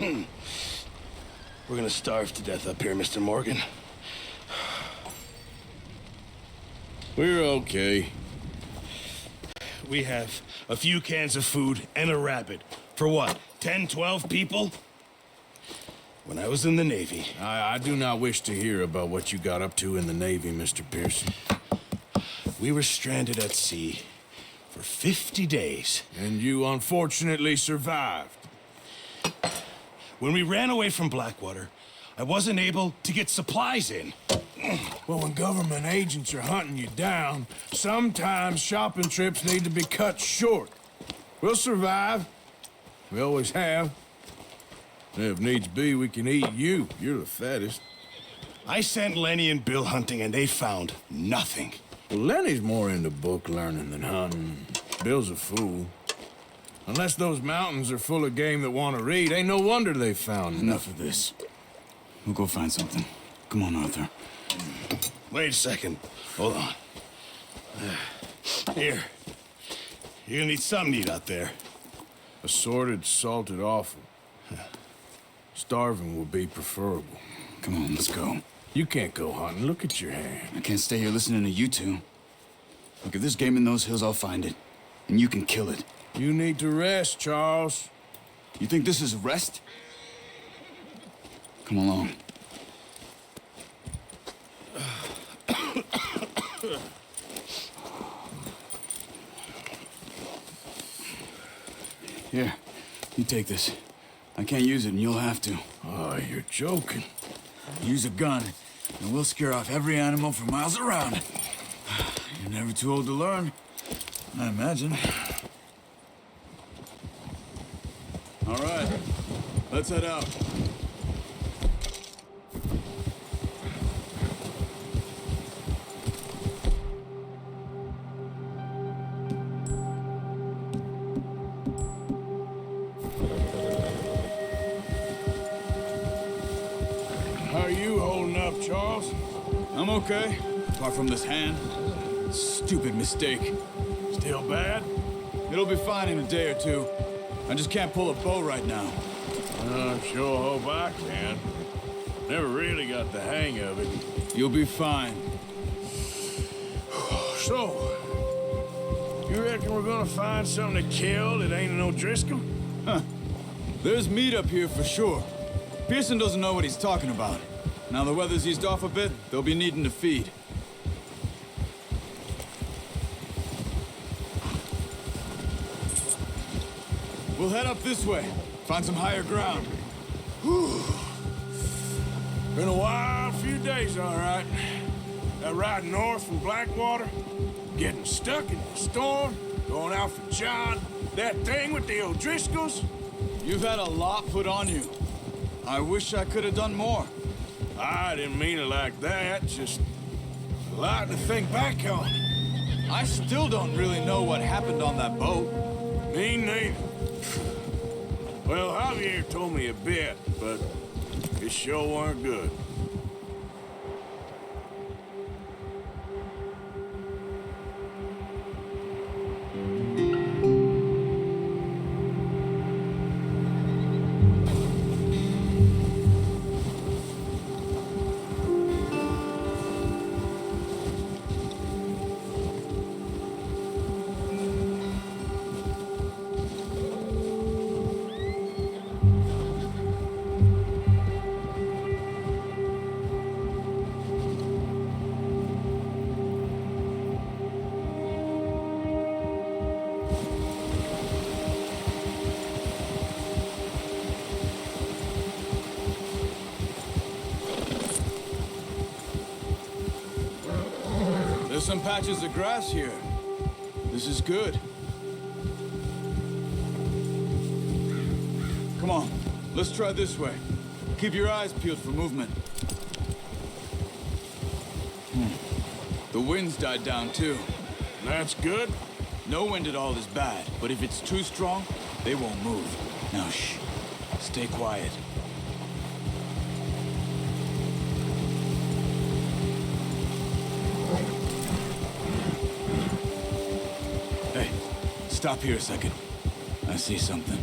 We're gonna starve to death up here, Mr. Morgan. We're okay. We have a few cans of food and a rabbit. For what, 10, 12 people? When I was in the Navy... I do not wish to hear about what you got up to in the Navy, Mr. Pearson. We were stranded at sea for 50 days. And you unfortunately survived. When we ran away from Blackwater, I wasn't able to get supplies in. Well, when government agents are hunting you down, sometimes shopping trips need to be cut short. We'll survive. We always have. And if needs be, we can eat you. You're the fattest. I sent Lenny and Bill hunting, and they found nothing. Well, Lenny's more into book learning than hunting. Bill's a fool. Unless those mountains are full of game that want to read, ain't no wonder they found Enough of this. We'll go find something. Come on, Arthur. Wait a second. Hold on. Here. You're gonna need something to eat out there. Assorted, salted offal. Starving will be preferable. Come on, let's go. You can't go hunting. Look at your hand. I can't stay here listening to you two. Look, if there's game in those hills, I'll find it. And you can kill it. You need to rest, Charles. You think this is rest? Come along. Here, you take this. I can't use it, and you'll have to. Oh, you're joking. Use a gun, and we'll scare off every animal for miles around. You're never too old to learn, I imagine. All right, let's head out. How are you holding up, Charles? I'm okay, apart from this hand. Stupid mistake. Still bad? It'll be fine in a day or two. I just can't pull a bow right now. I sure hope I can. Never really got the hang of it. You'll be fine. So, you reckon we're gonna find something to kill that ain't no Driscoll? Huh. There's meat up here for sure. Pearson doesn't know what he's talking about. Now the weather's eased off a bit, they'll be needing to feed. We'll head up this way. Find some higher ground. Whew. Been a wild few days, all right. That ride north from Blackwater, getting stuck in the storm, going out for John, that thing with the O'Driscolls. You've had a lot put on you. I wish I could have done more. I didn't mean it like that, just a lot to think back on. I still don't really know what happened on that boat. Me neither. Well, Javier told me a bit, but it sure weren't good. There's some patches of grass here. This is good. Come on, let's try this way. Keep your eyes peeled for movement. The wind's died down too. That's good. No wind at all is bad, but if it's too strong, they won't move. Now shh, stay quiet. Hey, stop here a second. I see something.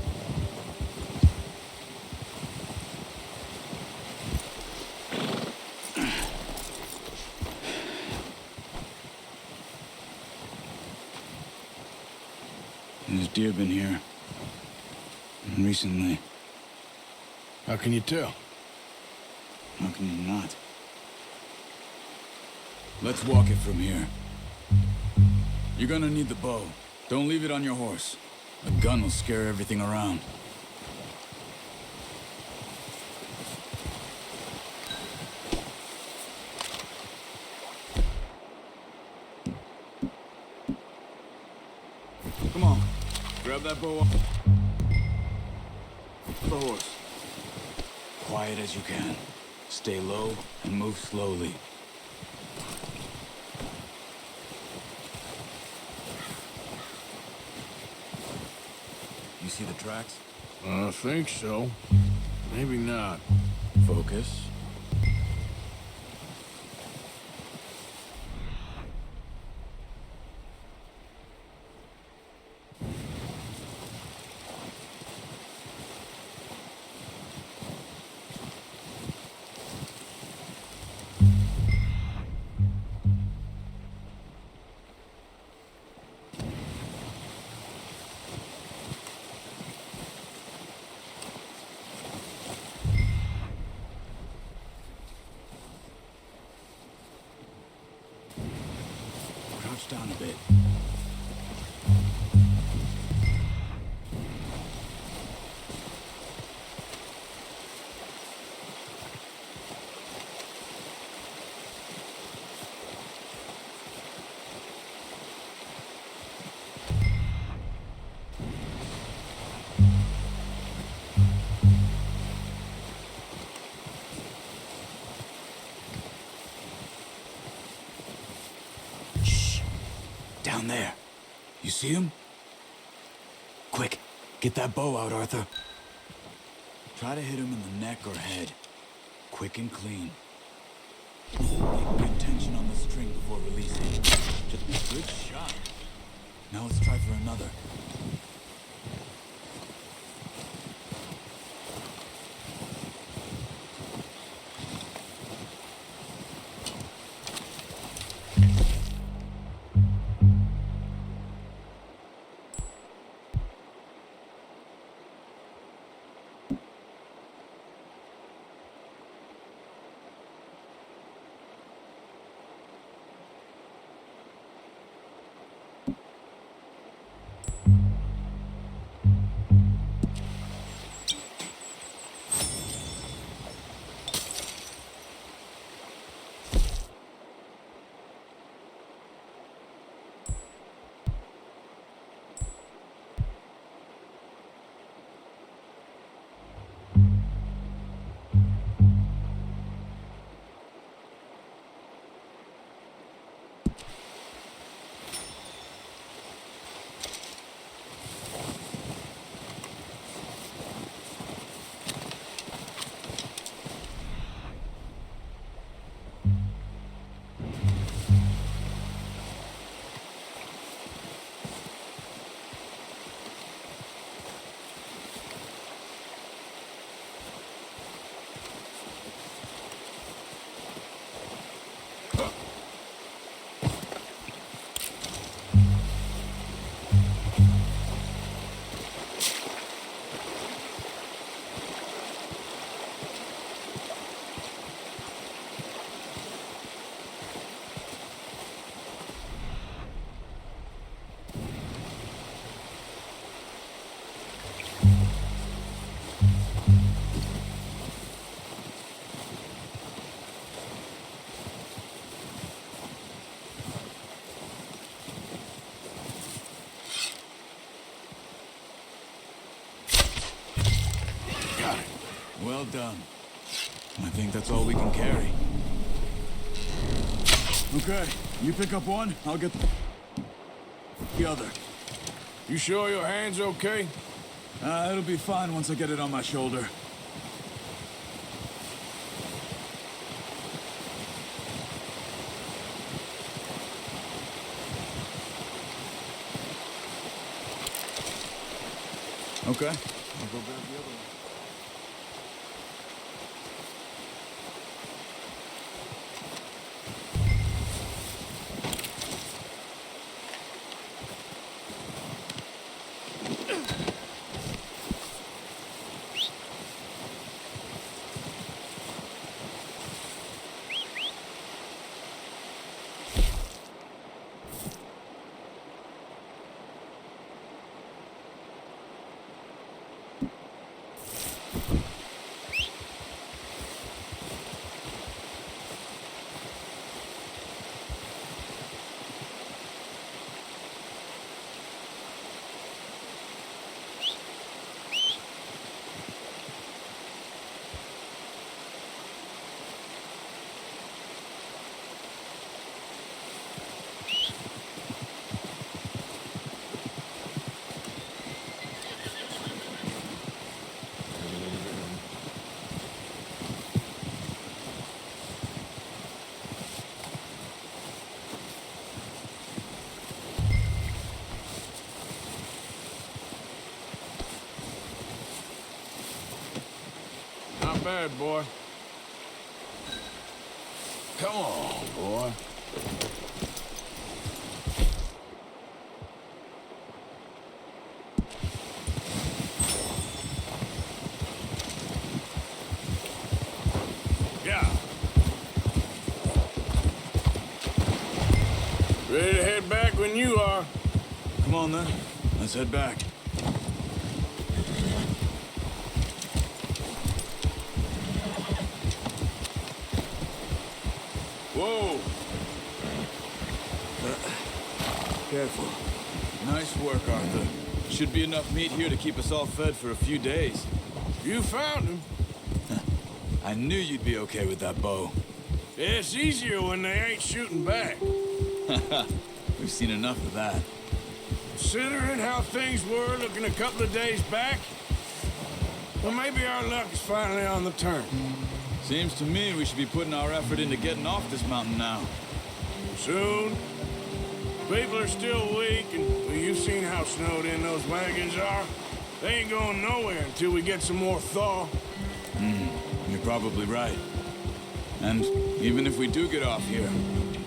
There's deer been here. Recently. How can you tell? How can you not? Let's walk it from here. You're gonna need the bow. Don't leave it on your horse. A gun will scare everything around. Come on. Grab that bow off the horse. Quiet as you can. Stay low and move slowly. You see the tracks? I think so. Maybe not. Focus. Crouch down a bit. Down there. You see him? Quick, get that bow out, Arthur. Try to hit him in the neck or head. Quick and clean. Make good tension on the string before releasing. Just a good shot. Now let's try for another. Well done. I think that's all we can carry. Okay, you pick up one, I'll get the other. You sure your hand's okay? It'll be fine once I get it on my shoulder. Okay, I'll go grab the other one. Not bad, boy. Come on, boy. Yeah. Ready to head back when you are. Come on, then. Let's head back. Whoa. Careful. Nice work, Arthur. Should be enough meat here to keep us all fed for a few days. You found him. I knew you'd be okay with that bow. It's easier when they ain't shooting back. We've seen enough of that. Considering how things were looking a couple of days back, well, maybe our luck is finally on the turn. Seems to me we should be putting our effort into getting off this mountain now. Soon. People are still weak, and well, you've seen how snowed in those wagons are. They ain't going nowhere until we get some more thaw. You're probably right. And even if we do get off here,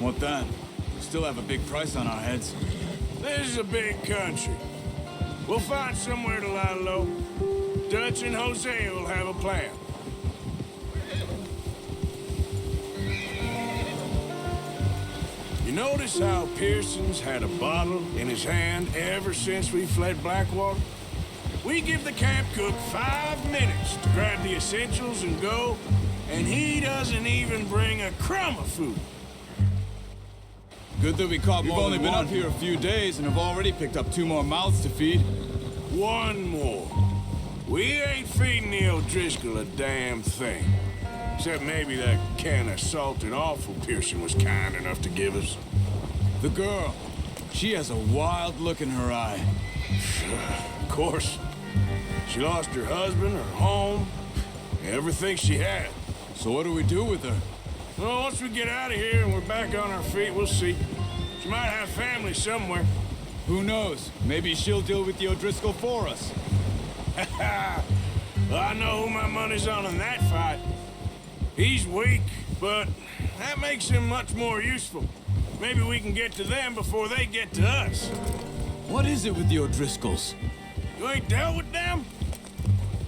what then? We still have a big price on our heads. This is a big country. We'll find somewhere to lie low. Dutch and Hosea will have a plan. You notice how Pearson's had a bottle in his hand ever since we fled Blackwater? We give the camp cook 5 minutes to grab the essentials and go, and he doesn't even bring a crumb of food. Good that we caught more. We've only than been one. up here a few days and have already picked up 2 more mouths to feed. One more. We ain't feeding the O'Driscoll a damn thing. Except maybe that can of salted offal Pearson was kind enough to give us. The girl, she has a wild look in her eye. Of course. She lost her husband, her home, everything she had. So what do we do with her? Well, once we get out of here and we're back on our feet, we'll see. She might have family somewhere. Who knows? Maybe she'll deal with the O'Driscoll for us. Well, I know who my money's on in that fight. He's weak, but that makes him much more useful. Maybe we can get to them before they get to us. What is it with the O'Driscolls? You ain't dealt with them?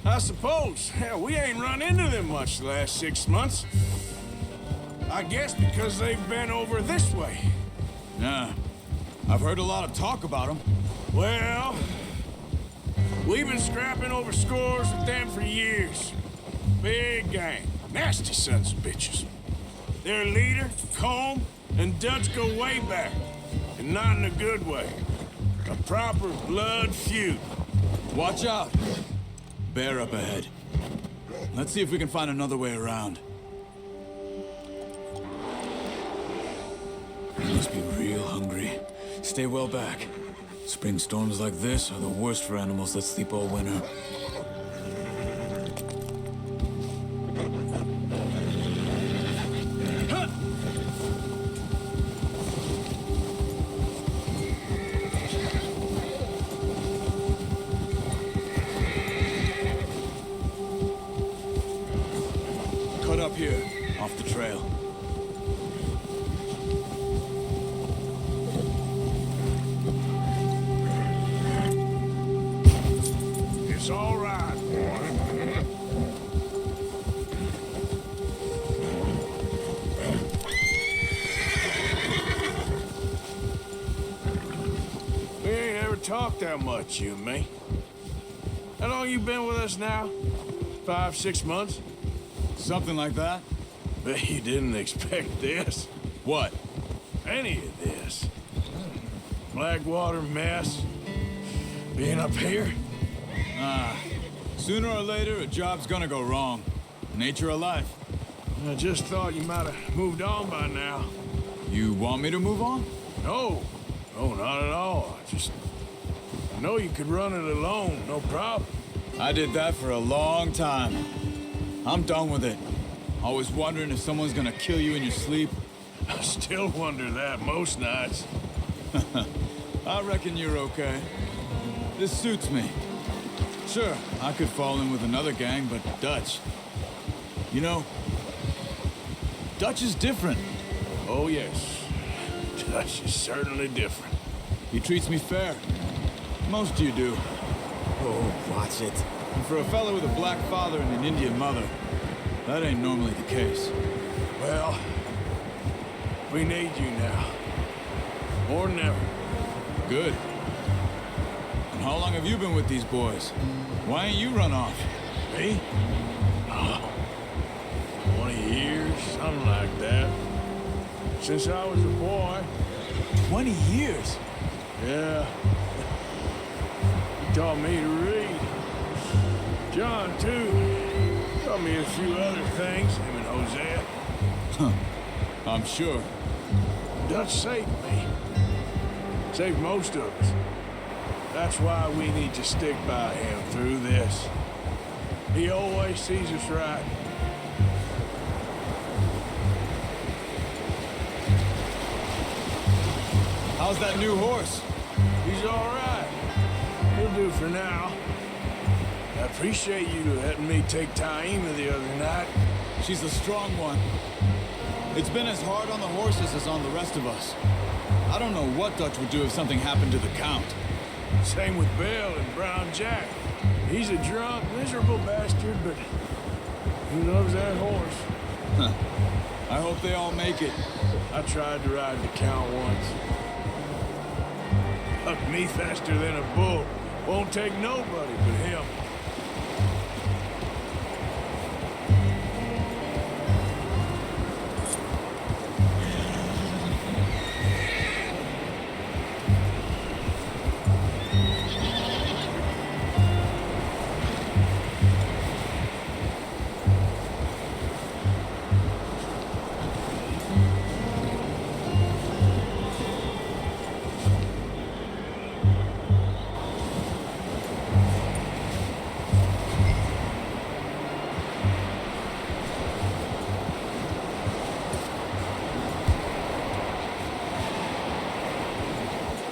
I suppose. Hell, we ain't run into them much the last 6 months. I guess because they've been over this way. Yeah. I've heard a lot of talk about them. Well, we've been scrapping over scores with them for years. Big gang. Nasty sons of bitches. Their leader, Combe, and Dutch go way back. And not in a good way. A proper blood feud. Watch out. Bear up ahead. Let's see if we can find another way around. You must be real hungry. Stay well back. Spring storms like this are the worst for animals that sleep all winter. Cut up here, off the trail. It's all right, boy. We ain't ever talked that much, you and me. How long you been with us now? 5, 6 months? Something like that? Bet you didn't expect this. What? Any of this. Blackwater mess. Being up here. Sooner or later, a job's gonna go wrong. Nature of life. I just thought you might have moved on by now. You want me to move on? No. No, not at all. I know you could run it alone, no problem. I did that for a long time. I'm done with it. Always wondering if someone's gonna kill you in your sleep. I still wonder that most nights. I reckon you're okay. This suits me. Sure, I could fall in with another gang, but Dutch. You know, Dutch is different. Oh, yes. Dutch is certainly different. He treats me fair. Most of you do. Oh, watch it. And for a fellow with a black father and an Indian mother, that ain't normally the case. Well, we need you now. More than ever. Good. And how long have you been with these boys? Why ain't you run off? Me? Oh, 20 years, something like that. Since I was a boy. 20 years? Yeah. He taught me to read. John, too. Taught me a few other things, him and Hosea. I'm sure. Dutch saved me. Saved most of us. That's why we need to stick by him through this. He always sees us right. How's that new horse? He's all right. He'll do for now. I appreciate you letting me take Taima the other night. She's a strong one. It's been as hard on the horses as on the rest of us. I don't know what Dutch would do if something happened to the Count. Same with Bill and Brown Jack. He's a drunk, miserable bastard, but he loves that horse. I hope they all make it. I tried to ride the Count once. Hucked me faster than a bull. Won't take nobody but him.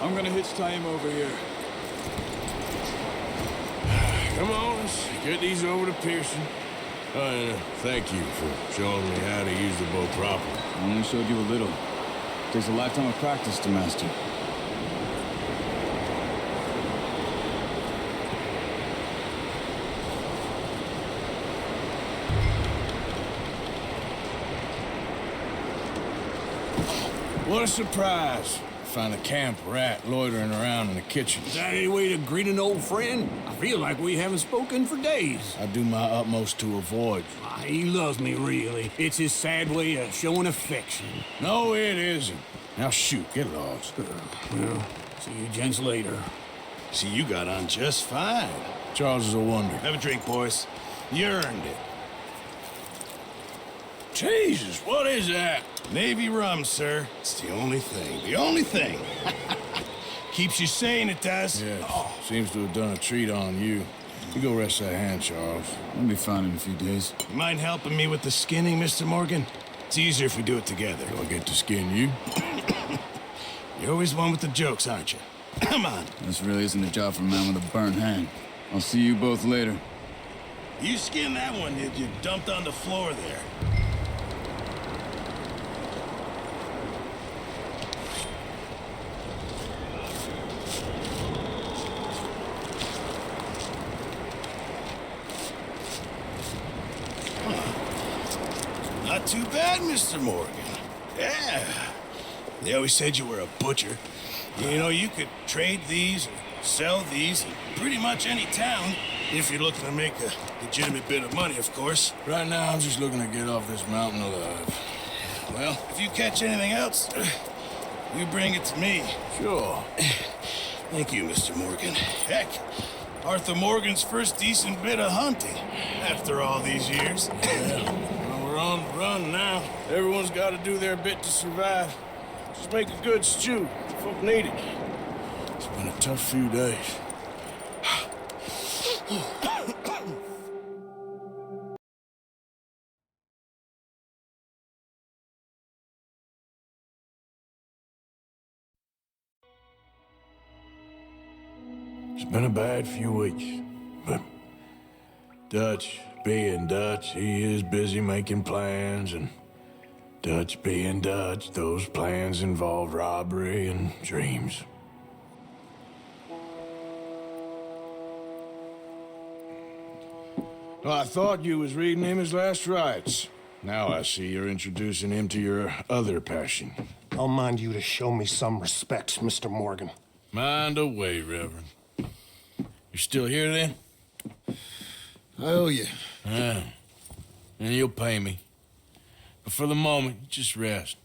I'm gonna hitch Taima over here. Come on, let's get these over to Pearson. And thank you for showing me how to use the bow properly. I only showed you a little. Takes a lifetime of practice to master. What a surprise. Find a camp rat loitering around in the kitchen. Is that any way to greet an old friend? I feel like we haven't spoken for days. I do my utmost to avoid you. He loves me, really. It's his sad way of showing affection. No, it isn't. Now shoot, get lost. Well, see you gents later. See, you got on just fine. Charles is a wonder. Have a drink, boys. You earned it. Jesus, what is that? Navy rum, sir. It's the only thing. The only thing. Keeps you sane, it does. Yes, seems to have done a treat on you. You go rest that hand, Charles. I'll be fine in a few days. You mind helping me with the skinning, Mr. Morgan? It's easier if we do it together. Do I get to skin you? You're always one with the jokes, aren't you? Come on. This really isn't a job for a man with a burnt hand. I'll see you both later. You skinned that one you dumped on the floor there. Not too bad, Mr. Morgan. Yeah. They always said you were a butcher. You know, you could trade these or sell these in pretty much any town if you're looking to make a legitimate bit of money, of course. Right now, I'm just looking to get off this mountain alive. Well, if you catch anything else, you bring it to me. Sure. Thank you, Mr. Morgan. Heck, Arthur Morgan's first decent bit of hunting after all these years. Well, we're on the run now. Everyone's got to do their bit to survive. Just make a good stew. Folk need it. It's been a tough few days. It's been a bad few weeks, but Dutch being Dutch, he is busy making plans, and Dutch being Dutch, those plans involve robbery and dreams. Well, I thought you was reading him his last rites. Now I see you're introducing him to your other passion. I'll mind you to show me some respect, Mr. Morgan. Mind away, Reverend. You're still here, then? I owe you. Ah, and you'll pay me. But for the moment, just rest.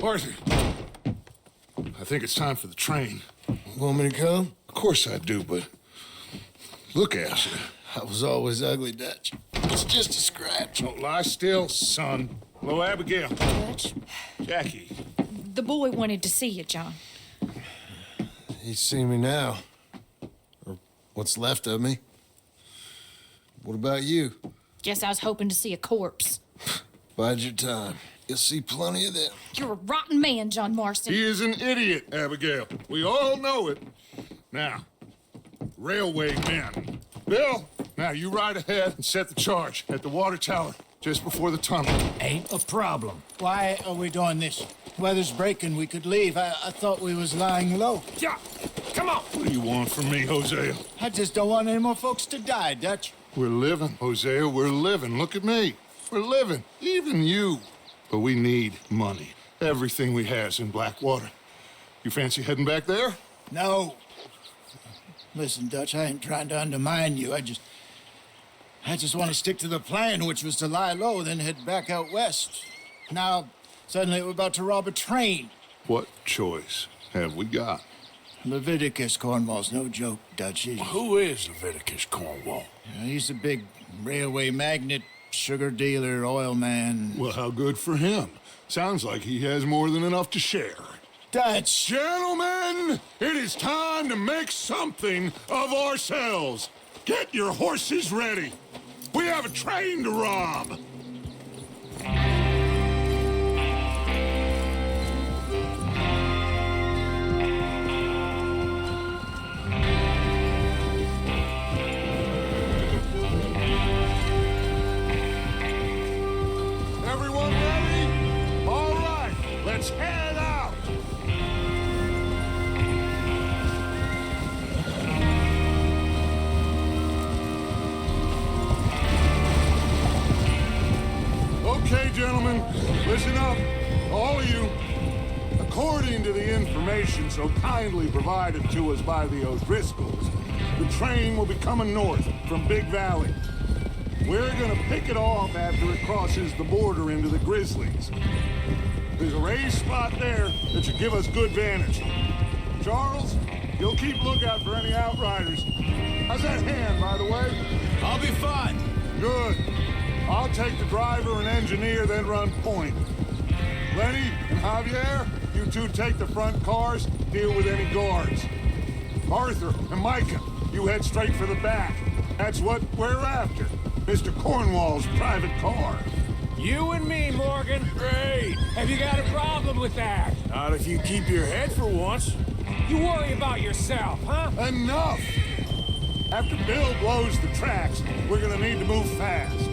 Arthur, I think it's time for the train. Want me to come? Of course I do, but look at you. I was always ugly, Dutch. It's just a scratch. Don't lie still, son. Hello, Abigail. Dutch, Jackie. the boy wanted to see you, John. He's seen me now. Or what's left of me. What about you? Guess I was hoping to see a corpse. Bide your time. You'll see plenty of them. You're a rotten man, John Marston. He is an idiot, Abigail. We all know it. Now, railway men. Bill, now you ride ahead and set the charge at the water tower just before the tunnel. Ain't a problem. Why are we doing this? Weather's breaking. We could leave. I thought we was lying low. Yeah, come on. What do you want from me, Hosea? I just don't want any more folks to die, Dutch. We're living, Hosea. We're living. Look at me. We're living. Even you. But we need money. Everything we has in Blackwater. You fancy heading back there? No. Listen, Dutch, I ain't trying to undermine you. I just want to stick to the plan, which was to lie low, then head back out west. Now, suddenly we're about to rob a train. What choice have we got? Leviticus Cornwall's no joke, Dutch. Who is Leviticus Cornwall? He's a big railway magnate, sugar dealer, oil man. Well, how good for him. Sounds like he has more than enough to share. Dutch! Gentlemen, it is time to make something of ourselves. Get your horses ready. We have a train to rob. Everyone ready? All right, let's head out. Okay, gentlemen, listen up, all of you. According to the information so kindly provided to us by the O'Driscolls, the train will be coming north from Big Valley. We're gonna pick it off after it crosses the border into the Grizzlies. There's a raised spot there that should give us good vantage. Charles, you'll keep lookout for any outriders. How's that hand, by the way? I'll be fine. Good. I'll take the driver and engineer, then run point. Lenny and Javier, you two take the front cars, deal with any guards. Arthur and Micah, you head straight for the back. That's what we're after. Mr. Cornwall's private car. You and me, Morgan. Great. Have you got a problem with that? Not if you keep your head for once. You worry about yourself, huh? Enough! After Bill blows the tracks, we're gonna need to move fast.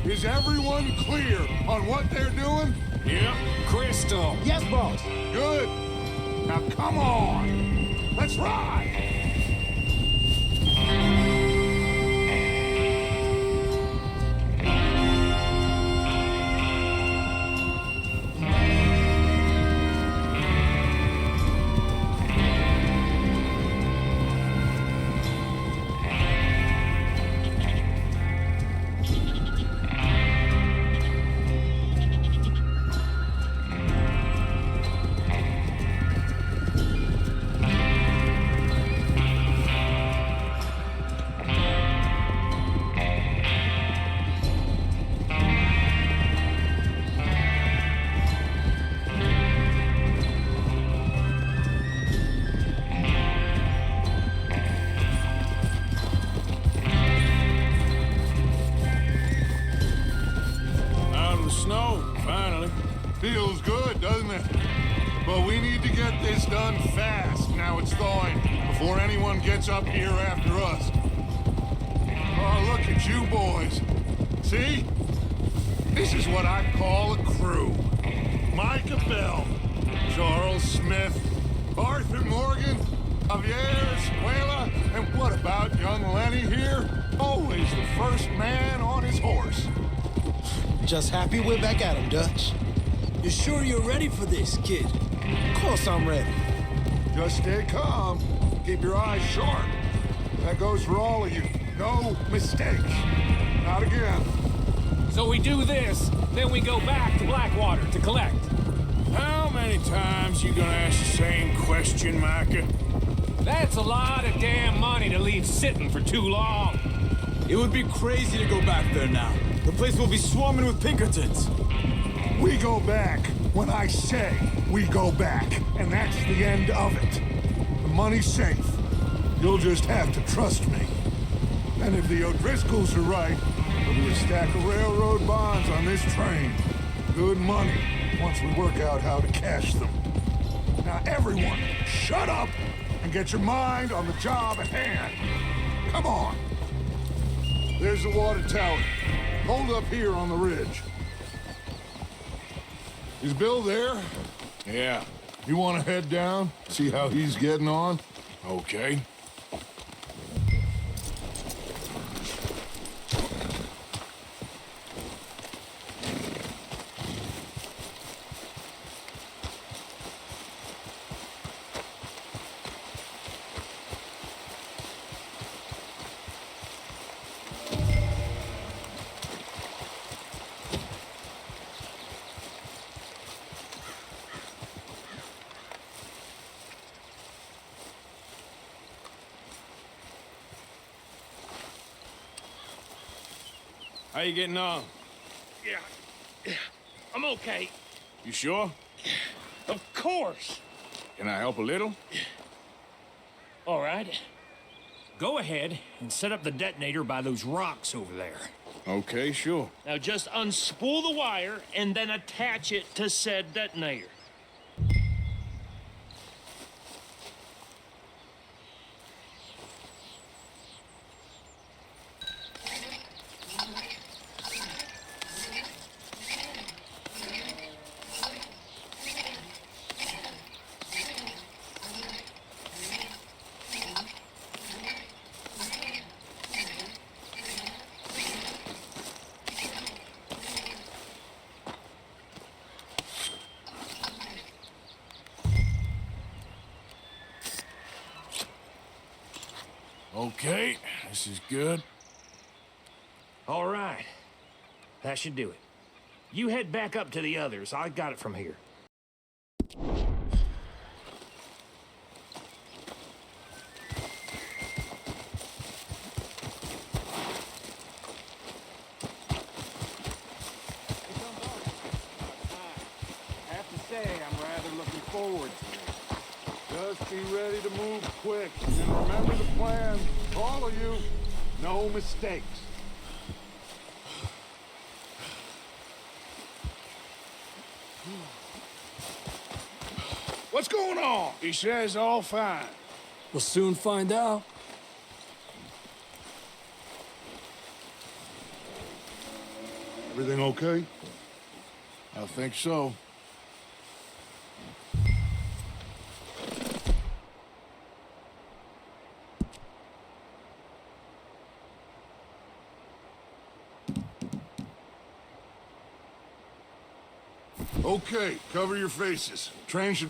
Is everyone clear on what they're doing? Yep. Crystal. Yes, boss. Good. Now come on. Let's ride. Out of the snow, finally. Feels good, doesn't it? But we need to get this done fast, now it's thawing, before anyone gets up here after us. Oh, look at you boys. See? This is what I call a crew. Micah Bell, Charles Smith, Arthur Morgan, Javier Escuela, and what about young Lenny here? Always the first man on his horse. Just happy we're back at him, Dutch. You sure you're ready for this, kid? Of course I'm ready. Just stay calm. Keep your eyes sharp. That goes for all of you. No mistakes. Not again. So we do this, then we go back to Blackwater to collect. How many times you gonna ask the same question, Micah? That's a lot of damn money to leave sitting for too long. It would be crazy to go back there now. The place will be swarming with Pinkertons. We go back when I say we go back, and that's the end of it. The money's safe. You'll just have to trust me. And if the O'Driscolls are right, there'll be a stack of railroad bonds on this train. Good money, once we work out how to cash them. Now everyone, shut up and get your mind on the job at hand. Come on. There's the water tower. Hold up here on the ridge. Is Bill there? Yeah, You want to head down? See how he's getting on? okay. How you getting on? Yeah, I'm okay. You sure? Of course. Can I help a little? All right. Go ahead and set up the detonator by those rocks over there. Okay, sure. Now just unspool the wire and then attach it to said detonator. Okay, this is good. All right. That should do it. You head back up to the others. I got it from here. I have to say, I'm rather looking forward to it. Just be ready to move quick. And remember the plan. All of you, no mistakes. What's going on? He says all fine. We'll soon find out. Everything okay? I think so. Okay, cover your faces. Train should...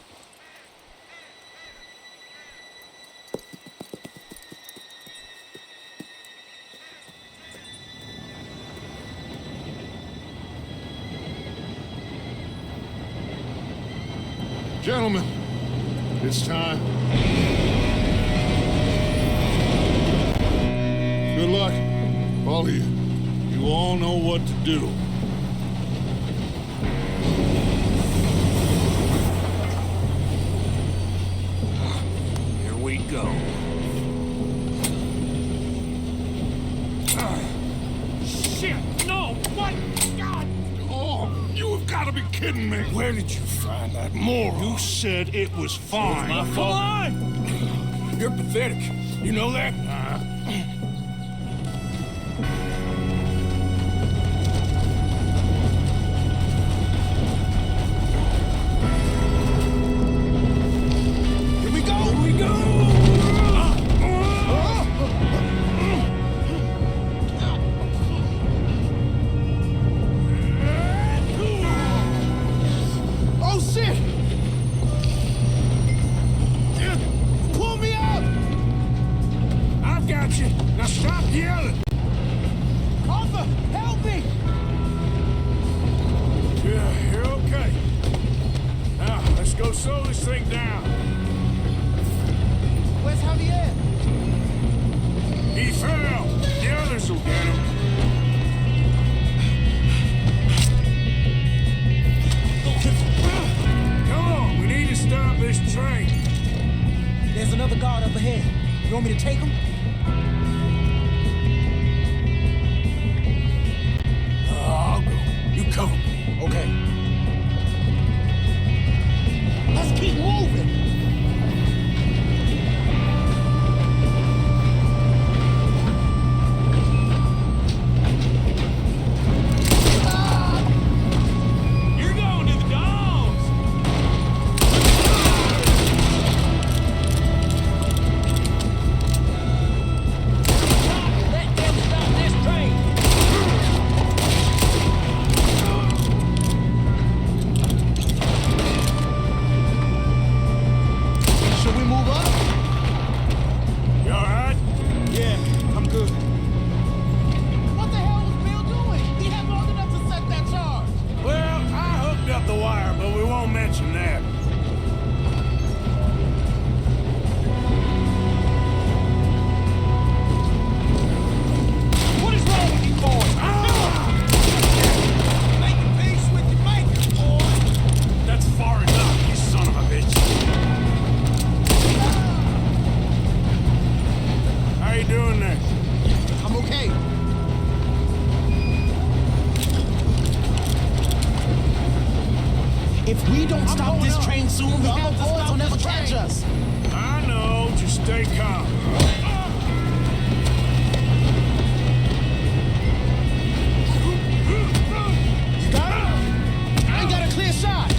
Gentlemen, it's time. Good luck, all of you. You all know what to do. Here we go. Shit! No! What? God! Oh, you have got to be kidding me. Where did you find that moron? You said it was fine. My fault. You're pathetic. You know that? others will get him. Come on, we need to stop this train. There's another guard up ahead. You want me to take him? I'll go. You cover me. Okay. Let's keep moving. You're going to the dogs! Let them stop this train. Should we move up? You all right? Yeah, I'm good. What the hell was Bill doing? He had long enough to set that charge. Well, I hooked up the wire, but we won't mention that. What is wrong with you boys? Making peace with your maker, boy. That's far enough, you son of a bitch. How you doing there? I'm okay. If we don't stop this train soon, the other boys will never catch us. I know, just stay calm. You got it? I ain't got a clear shot.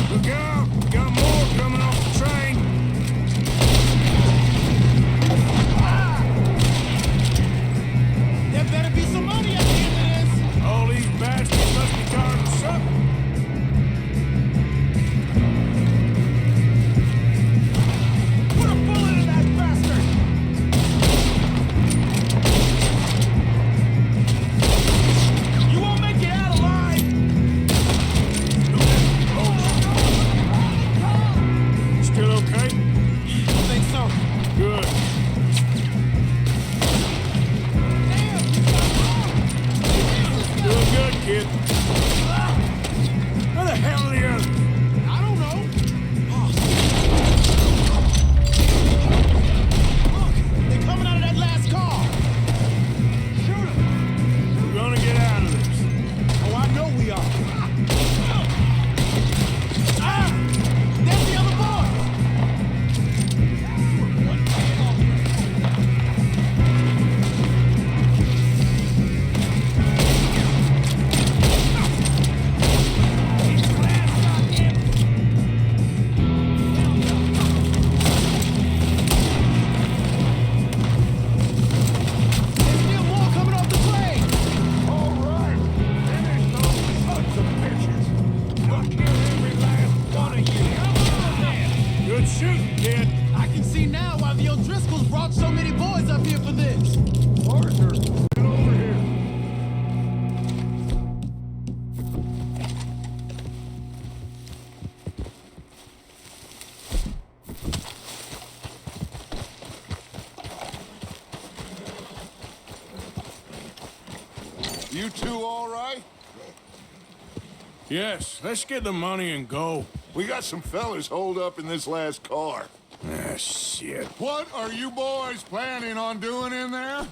Look out! We got more coming off the train. There better be some money at the end of this. All these bastards must be carrying something. Put a bullet in that bastard. You won't make it out alive. Still okay? I think so. Good. Doing good, kid. Where the hell are the others? I don't know. Look, they're coming out of that last car. Shoot them. We're gonna get out of this. Oh, I know we are. There's the other boys. There's still more coming off the train. All right. Finish those sons of bitches. I'll kill every last one of you. Good shooting, kid. I can see now why the O'Driscolls brought so many boys up here for this. Arthur, get over here. You two all right? Yes, let's get the money and go. We got some fellas holed up in this last car. Ah, shit. What are you boys planning on doing in there?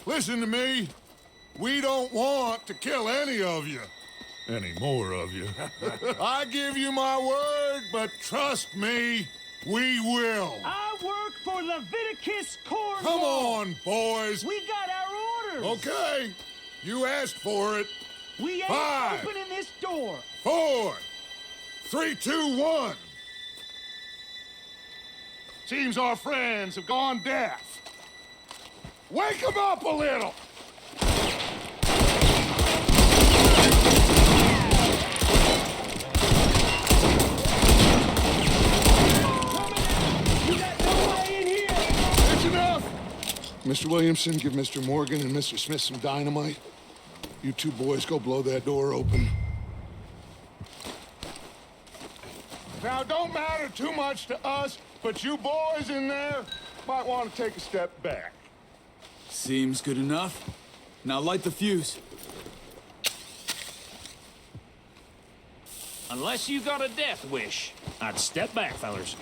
Listen to me. We don't want to kill any of you. Any more of you? I give you my word, but trust me, we will. I work for Leviticus Cornwall. Come on, boys. We got our orders. Okay. You asked for it. We ain't 5, opening this door. 4, 3, 2, 1. Seems our friends have gone deaf. Wake them up a little! That's enough! Mr. Williamson, give Mr. Morgan and Mr. Smith some dynamite. You two boys go blow that door open. Now, it don't matter too much to us, but you boys in there might want to take a step back. Seems good enough. Now light the fuse. Unless you got a death wish, I'd step back, fellers.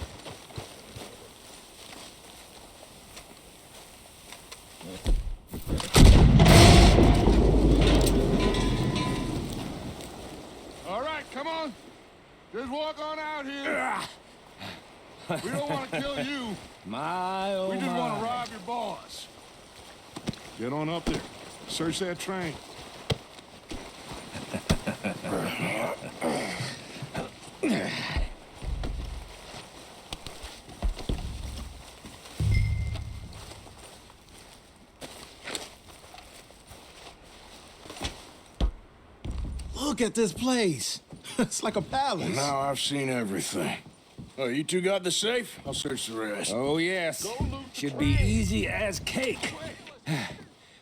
All right, come on. Just walk on out here. We don't want to kill you. My, oh We just my. want to rob your boss. Get on up there. Search that train. Look at this place. It's like a palace. Now I've seen everything. Oh, you two got the safe? I'll search the rest. Oh, yes. Should be easy as cake.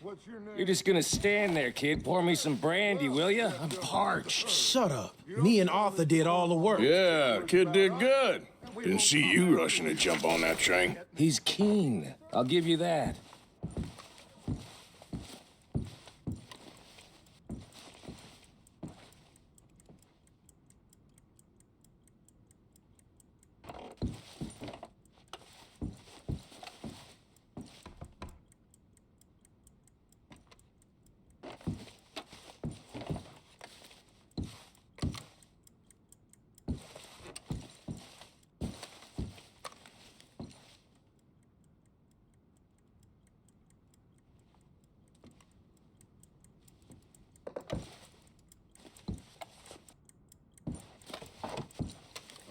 What's your name? You're just gonna stand there, kid. Pour me some brandy, will ya? I'm parched. Shut up. Me and Arthur did all the work. Yeah, kid did good. Didn't see you rushing to jump on that train. He's keen. I'll give you that.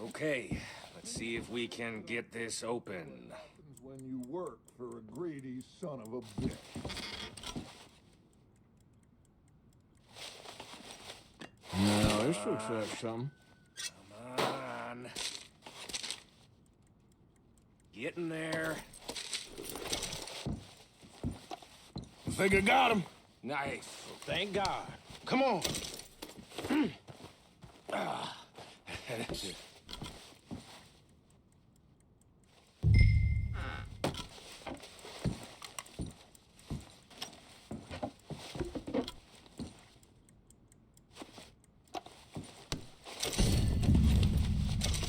Okay, let's see if we can get this open. When you work for a greedy son of a bitch. No, this looks like something. Come on. Get in there. I think I got him. Nice. Thank God. Come on.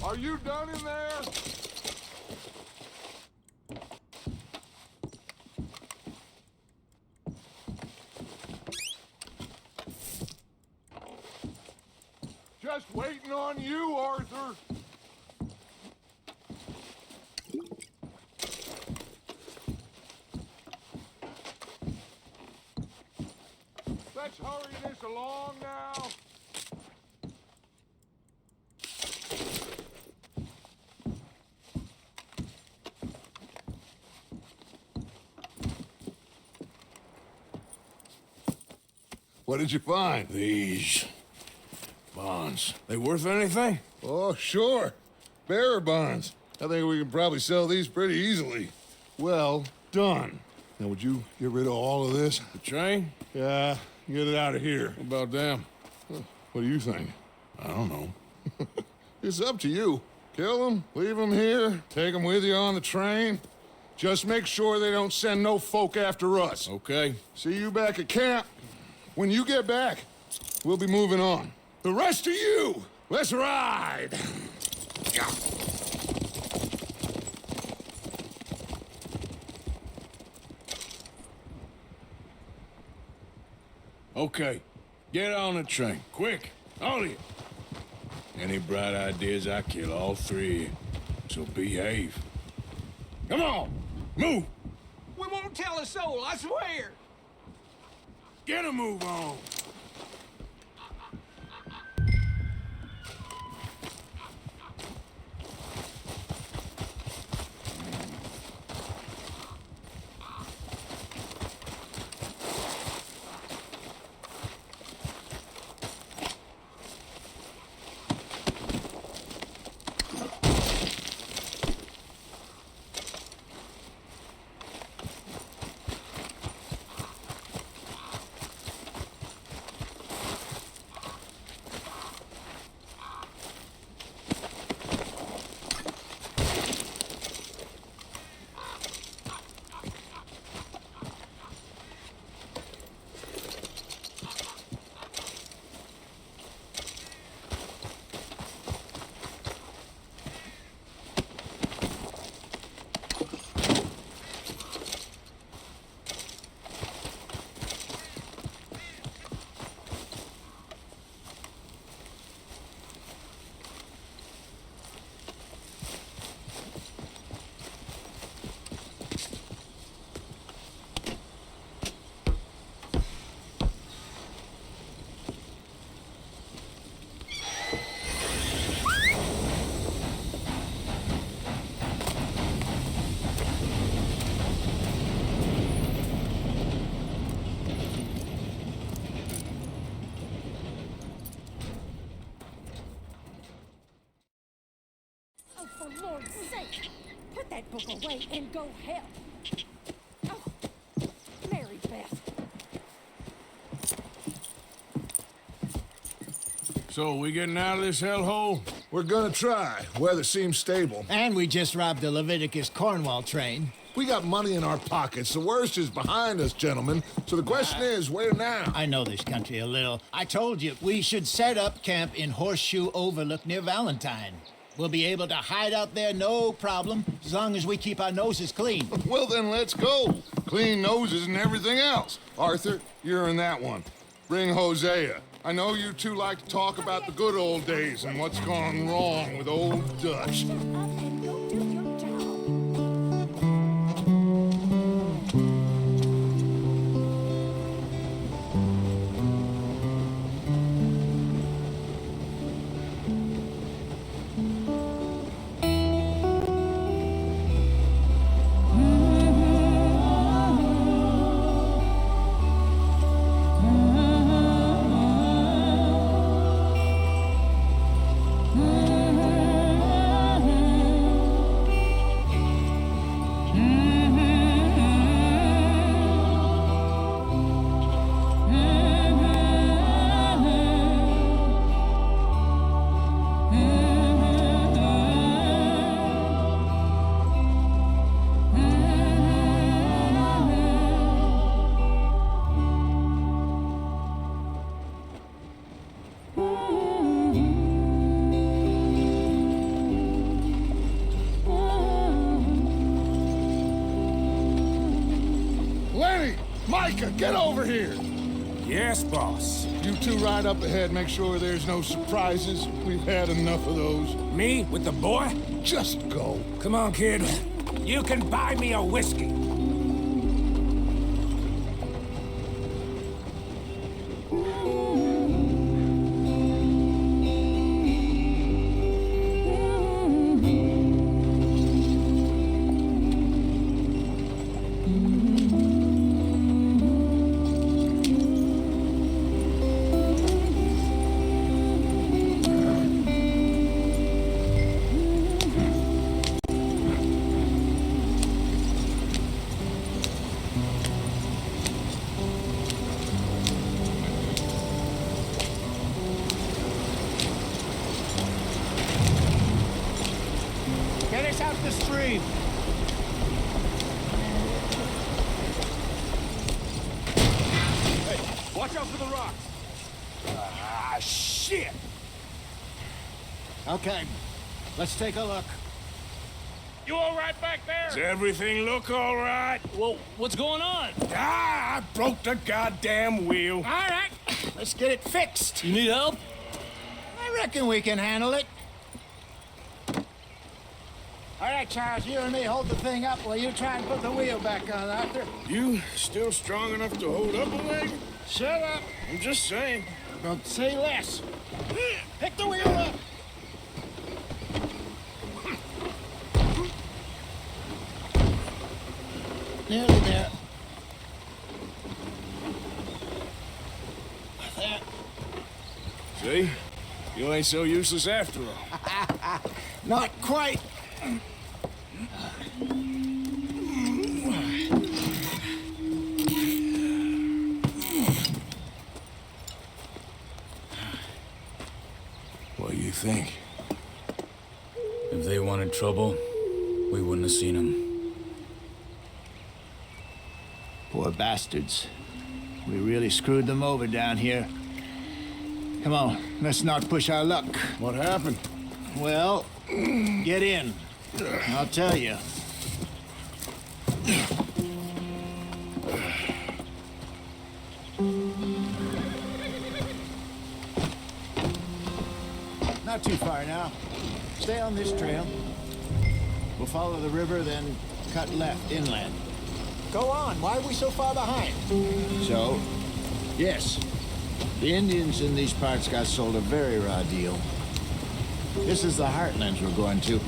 Are you done in there? Just waiting on you, Arthur. Let's hurry this along now. What did you find? These bonds. They worth anything? Oh, sure. Bearer bonds. I think we can probably sell these pretty easily. Well done. Now, would you get rid of all of this? The train? Yeah, get it out of here. What about them? What do you think? I don't know. It's up to you. Kill them, leave them here, take them with you on the train. Just make sure they don't send no folk after us. Okay. See you back at camp. When you get back, we'll be moving on. The rest of you, let's ride! Okay. Get on the train. Quick. All of you. Any bright ideas, I kill all three of you. So behave. Come on. Move. We won't tell a soul, I swear. Get a move on. For Lord's sake, put that book away and go help. Oh, Mary Beth. So, we getting out of this hellhole? We're gonna try. Weather seems stable. And we just robbed the Leviticus Cornwall train. We got money in our pockets. The worst is behind us, gentlemen. So the question is, where now? I know this country a little. I told you, we should set up camp in Horseshoe Overlook near Valentine. We'll be able to hide out there, no problem, as long as we keep our noses clean. Well, then let's go. Clean noses and everything else. Arthur, you're in that one. Bring Hosea. I know you two like to talk about the good old days and what's gone wrong with old Dutch. Shut up and go do your job. Lenny! Micah, get over here! Yes, boss. You two ride up ahead, make sure there's no surprises. We've had enough of those. Me with the boy? Just go. Come on, kid. You can buy me a whiskey. Get us out the stream. Hey, watch out for the rocks. Ah, shit! Okay, let's take a look. You all right back there? Does everything look all right? Well, what's going on? Ah, I broke the goddamn wheel. All right, let's get it fixed. You need help? I reckon we can handle it. All right, Charles, you and me hold the thing up while you try and put the wheel back on, Arthur. You still strong enough to hold up a leg? Shut up. I'm just saying. Don't say less. Pick the wheel up. Nearly there. There. See? You ain't so useless after all. Not quite. What do you think? If they wanted trouble, we wouldn't have seen them. Poor bastards. We really screwed them over down here. Come on, let's not push our luck. What happened? Well, get in. I'll tell you. Not too far now. Stay on this trail. We'll follow the river, then cut left inland. Go on. Why are we so far behind? So, yes, the Indians in these parts got sold a very raw deal. This is the heartlands we're going to.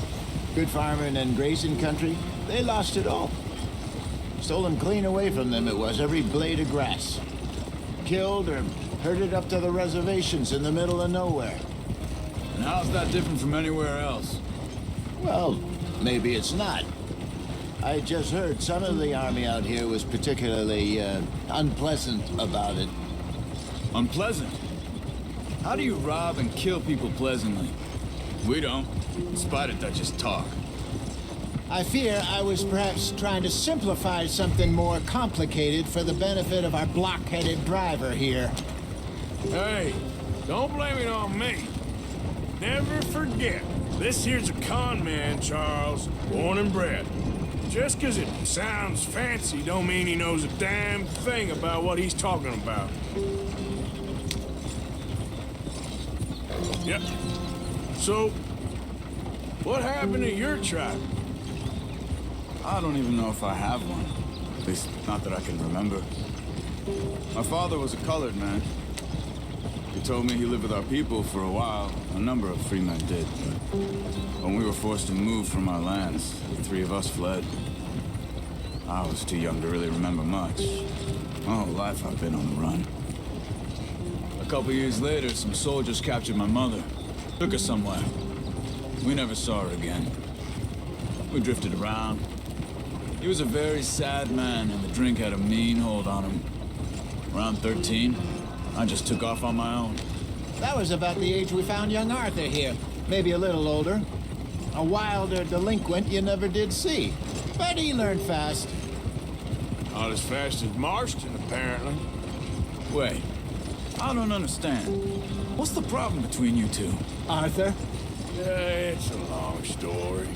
Good farming and grazing country, they lost it all. Stolen clean away from them it was, every blade of grass. Killed or herded up to the reservations in the middle of nowhere. And how's that different from anywhere else? Well, maybe it's not. I just heard some of the army out here was particularly unpleasant about it. Unpleasant? How do you rob and kill people pleasantly? We don't, in spite of Dutch's talk. I fear I was perhaps trying to simplify something more complicated for the benefit of our block-headed driver here. Hey, don't blame it on me. Never forget, this here's a con man, Charles, born and bred. Just 'cause it sounds fancy don't mean he knows a damn thing about what he's talking about. Yep. So, what happened to your tribe? I don't even know if I have one. At least, not that I can remember. My father was a colored man. He told me he lived with our people for a while. A number of free men did, but when we were forced to move from our lands, the three of us fled. I was too young to really remember much. My whole life I've been on the run. A couple years later, some soldiers captured my mother. Took her somewhere. We never saw her again. We drifted around. He was a very sad man, and the drink had a mean hold on him. Around 13, I just took off on my own. That was about the age we found young Arthur here. Maybe a little older. A wilder delinquent you never did see. But he learned fast. Not as fast as Marston, apparently. Wait, I don't understand. What's the problem between you two? Arthur? Yeah, it's a long story.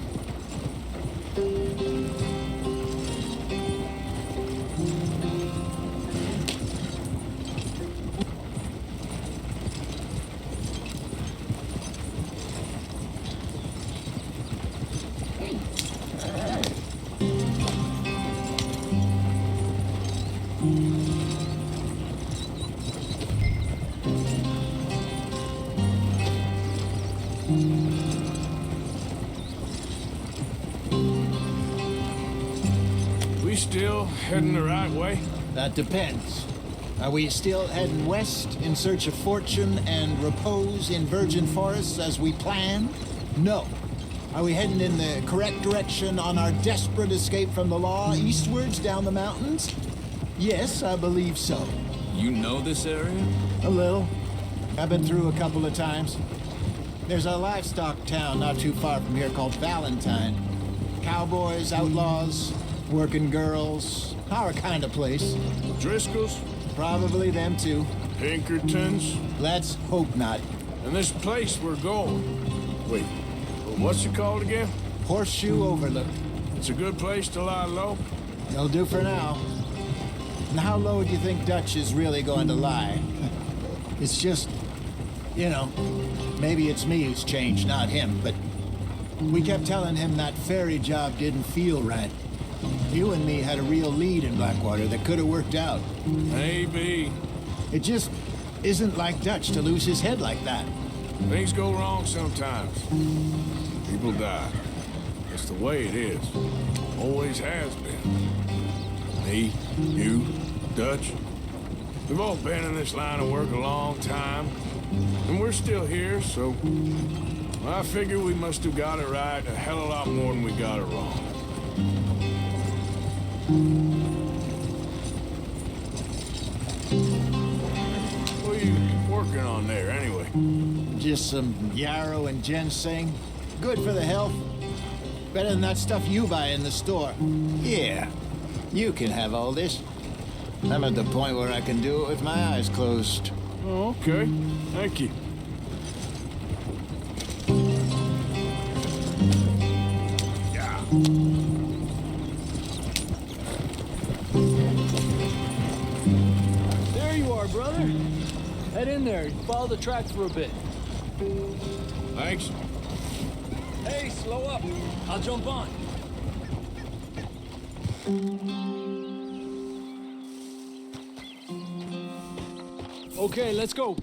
We still heading the right way? That depends. Are we still heading west in search of fortune and repose in virgin forests as we planned? No. Are we heading in the correct direction on our desperate escape from the law eastwards down the mountains? Yes, I believe so. You know this area? A little. I've been through a couple of times. There's a livestock town not too far from here called Valentine. Cowboys, outlaws, working girls, our kind of place. Driscoll's? Probably them too. Pinkertons? Let's hope not. And this place we're going. Wait, what's it called again? Horseshoe Overlook. It's a good place to lie low? It'll do for now. And how low do you think Dutch is really going to lie? It's just, you know, maybe it's me who's changed, not him, but we kept telling him that ferry job didn't feel right. You and me had a real lead in Blackwater that could have worked out. Maybe. It just isn't like Dutch to lose his head like that. Things go wrong sometimes. People die. It's the way it is. Always has been. Me, you, Dutch. We've all been in this line of work a long time. And we're still here, so I figure we must have got it right a hell of a lot more than we got it wrong. What are you working on there, anyway? Just some yarrow and ginseng. Good for the health. Better than that stuff you buy in the store. Yeah, you can have all this. I'm at the point where I can do it with my eyes closed. Oh, okay. Thank you. Yeah. There you are, brother. Head in there and follow the tracks for a bit. Thanks. Hey, slow up. I'll jump on. Okay, let's go.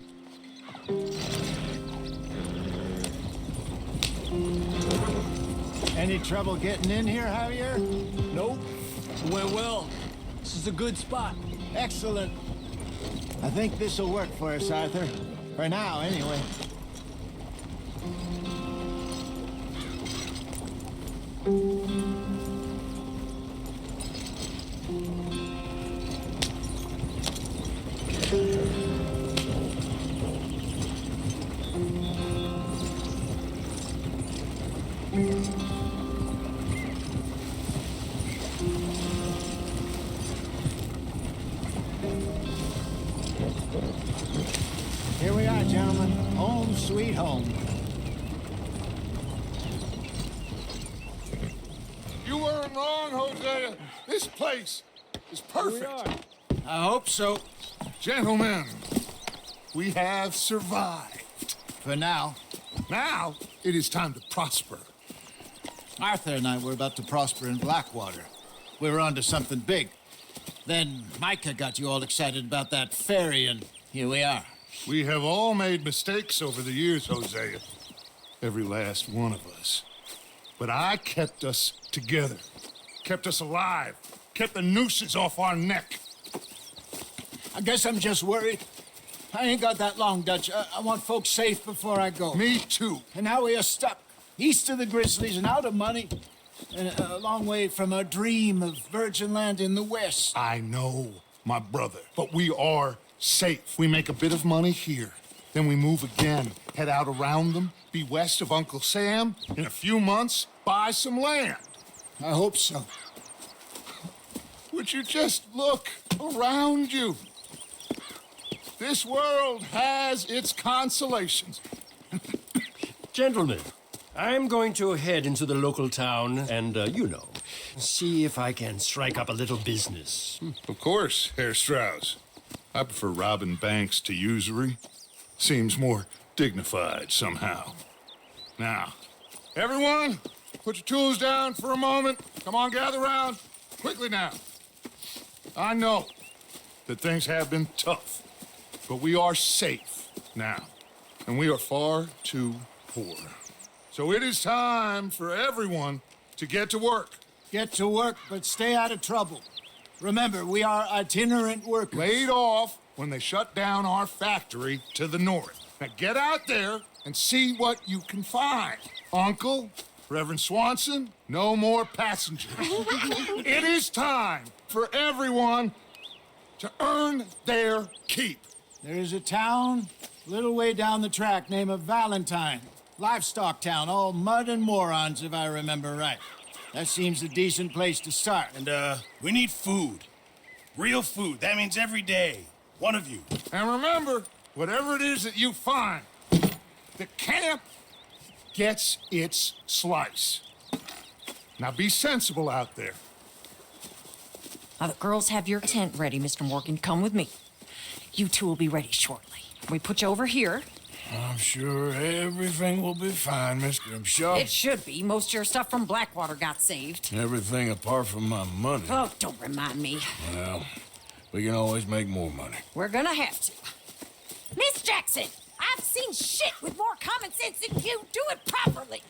Any trouble getting in here, Javier? Nope. It went well. This is a good spot. Excellent. I think this'll work for us, Arthur. For now, anyway. Here we are, gentlemen. Home sweet home. You weren't wrong, Hosea. This place is perfect. I hope so. Gentlemen, we have survived. For now. Now, it is time to prosper. Arthur and I were about to prosper in Blackwater. We were onto something big. Then Micah got you all excited about that ferry, and here we are. We have all made mistakes over the years, Hosea. Every last one of us. But I kept us together. Kept us alive. Kept the nooses off our neck. I guess I'm just worried. I ain't got that long, Dutch. I want folks safe before I go. Me too. And now we are stuck. East of the Grizzlies and out of money. And a long way from our dream of virgin land in the west. I know, my brother. But we are safe. We make a bit of money here. Then we move again. Head out around them. Be west of Uncle Sam. In a few months, buy some land. I hope so. Would you just look around you? This world has its consolations. Gentlemen, I'm going to head into the local town and, see if I can strike up a little business. Of course, Herr Strauss. I prefer robbing banks to usury. Seems more dignified somehow. Now, everyone, put your tools down for a moment. Come on, gather round. Quickly now. I know that things have been tough, but we are safe now, and we are far too poor. So it is time for everyone to get to work. Get to work, but stay out of trouble. Remember, we are itinerant workers. Laid off when they shut down our factory to the north. Now get out there and see what you can find. Uncle, Reverend Swanson, no more passengers. It is time for everyone to earn their keep. There is a town a little way down the track named Valentine. Livestock town, all mud and morons, if I remember right. That seems a decent place to start. And, we need food. Real food. That means every day. One of you. And remember, whatever it is that you find, the camp gets its slice. Now be sensible out there. Now, the girls have your tent ready, Mr. Morgan. Come with me. You two will be ready shortly. We put you over here. I'm sure everything will be fine, Mr. Shaw. It should be. Most of your stuff from Blackwater got saved. Everything apart from my money. Oh, don't remind me. Well, we can always make more money. We're gonna have to. Miss Jackson, I've seen shit with more common sense than you. Do it properly.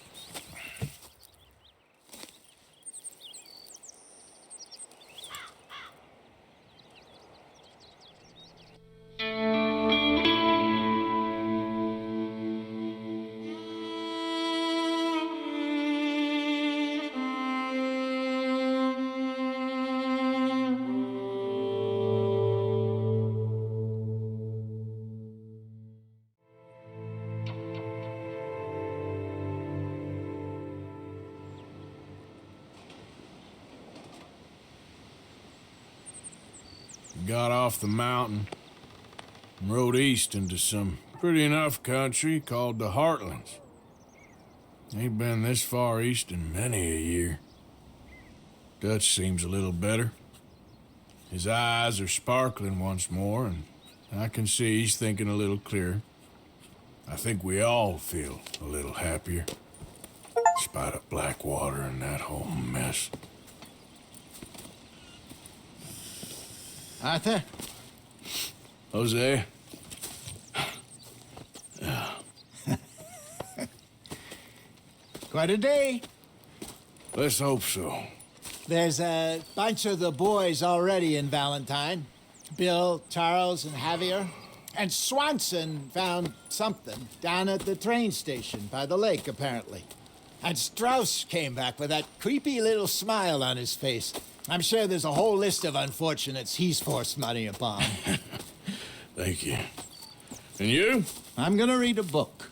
Got off the mountain and rode east into some pretty enough country called the Heartlands. Ain't been this far east in many a year. Dutch seems a little better. His eyes are sparkling once more, and I can see he's thinking a little clearer. I think we all feel a little happier, despite of Blackwater and that whole mess. Arthur? Jose? Quite a day. Let's hope so. There's a bunch of the boys already in Valentine. Bill, Charles, and Javier. And Swanson found something down at the train station by the lake, apparently. And Strauss came back with that creepy little smile on his face. I'm sure there's a whole list of unfortunates he's forced money upon. Thank you. And you? I'm gonna read a book.